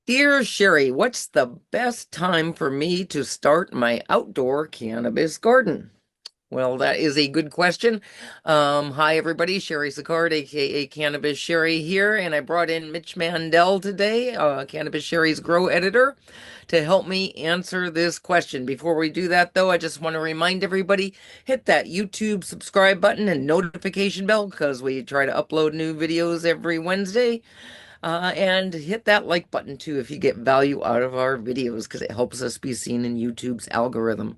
Dear Sherry, what's the best time for me to start my outdoor cannabis garden? Well, that is a good question. Hi, everybody. Sherry Sicard, aka Cannabis Sherry here, and I brought in Mitch Mandel today, Cannabis Sherry's grow editor, to help me answer this question. Before we do that, though, I just want to remind everybody, hit that YouTube subscribe button and notification bell because we try to upload new videos every Wednesday. And hit that like button too if you get value out of our videos because it helps us be seen in YouTube's algorithm.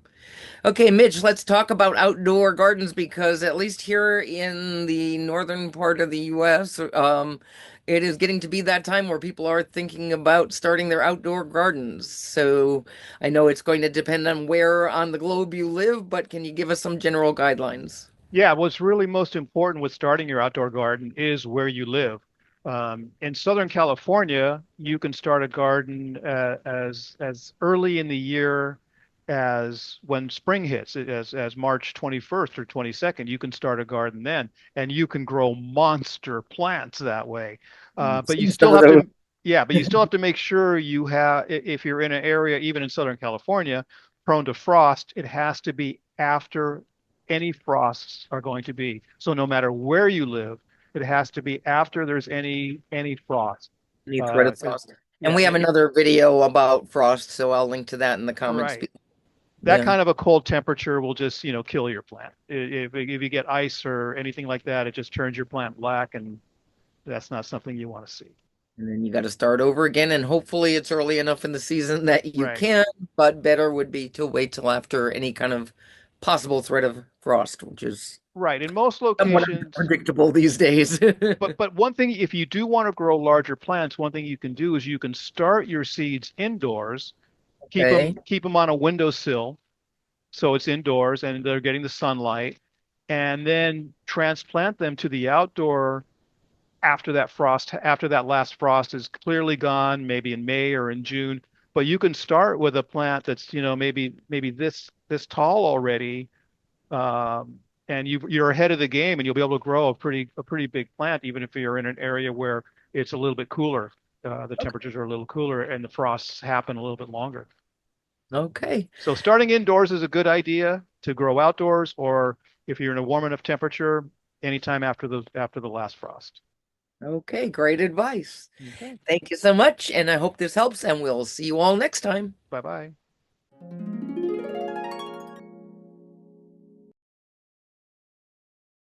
Okay, Mitch, let's talk about outdoor gardens because at least here in the northern part of the US, it is getting to be that time where people are thinking about starting their outdoor gardens. So I know it's going to depend on where on the globe you live, but can you give us some general guidelines? Yeah, what's really most important with starting your outdoor garden is where you live. In Southern California, you can start a garden as early in the year as when spring hits, as March 21st or 22nd. You can start a garden then, and you can grow monster plants that way. But you Seems still have so. to, yeah, but you still have to make sure you have, if you're in an area, even in Southern California, prone to frost, it has to be after any frosts are going to be. So no matter where you live, it has to be after there's any frost. Any threat of 'Cause frost. And yeah, we have another video about frost, so I'll link to that in the comments. right. That Yeah. kind of a cold temperature will just, kill your plant. If you get ice or anything like that, it just turns your plant black, and that's not something you want to see. And then you got to start over again, and hopefully it's early enough in the season that you Right. can, but better would be to wait till after any kind of possible threat of frost, which is Right. In most somewhat locations, unpredictable these days. but one thing, if you do want to grow larger plants, one thing you can do is you can start your seeds indoors, Okay. keep them on a windowsill so it's indoors and they're getting the sunlight, and then transplant them to the outdoor after that last frost is clearly gone, maybe in May or in June. But you can start with a plant that's, maybe this tall already, and you're ahead of the game, and you'll be able to grow a pretty big plant, even if you're in an area where it's a little bit cooler. The temperatures are a little cooler, and the frosts happen a little bit longer. Okay. So starting indoors is a good idea to grow outdoors, or if you're in a warm enough temperature, anytime after the last frost. Okay. Great advice. Okay. Thank you so much, and I hope this helps, and we'll see you all next time. Bye bye.